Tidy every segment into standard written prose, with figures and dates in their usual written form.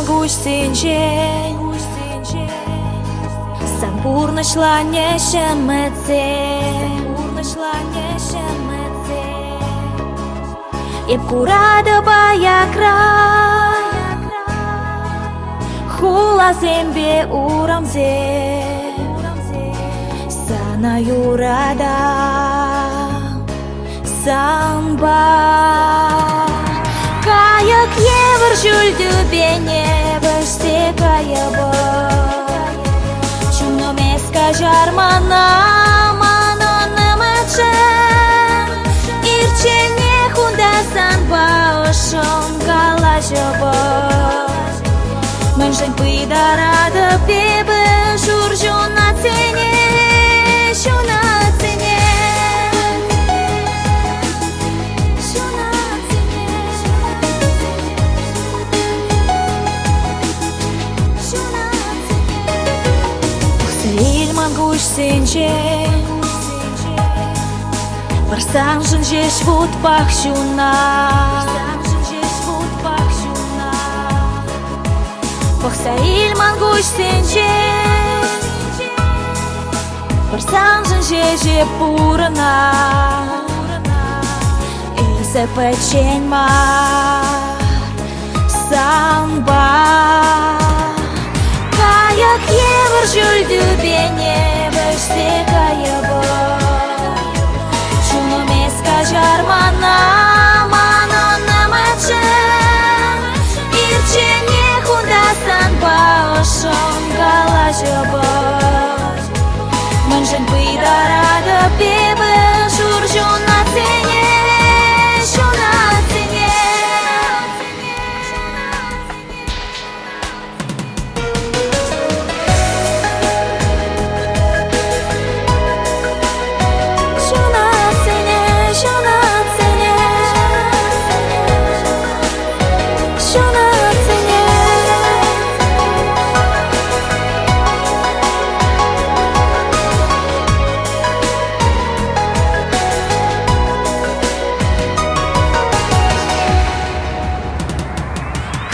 Mangustinjen Sampurnaślanie się mece Епкурада баякра Хула зембе урамзе Sana юрада Самба Каяк евр жүлді бене Біште каябы Чуно меска жармана Манонны мычым Ирчене хундасан баошым Кала жобы Мэнжен пыдарады бебі Журжу на цене Шуна цене Mangustinjen Барсаң жын жеш вуд пахшуна Бахсаил Mangustinjen Барсаң жын жеше пурына Исе печень мар Самба Каяк евр жүлді бене Біште каябы Чуно меска жармана Манонны мычым Ирчене хундасан баошым Кала жобы Мэнжен пыдарады бебі Журжу на цене Шуна цене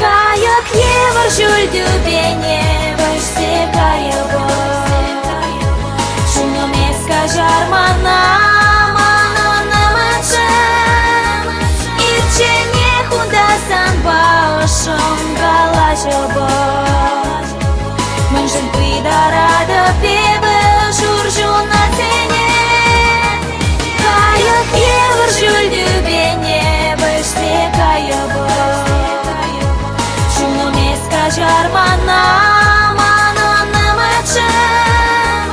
Каяк евр жүлді бене Біште каябы Чуно меска жармана Манонны мычым Ирчене хундасан баошым Кала жобы Мэнжен пыдарады бебі Журжу на цене Каяк евр жүлді бене Біште каябы Жармана Манонны мычым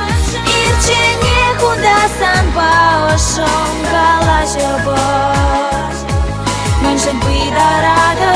Ирчене хундасан баошым Кала жобы Мэнжен пыдарады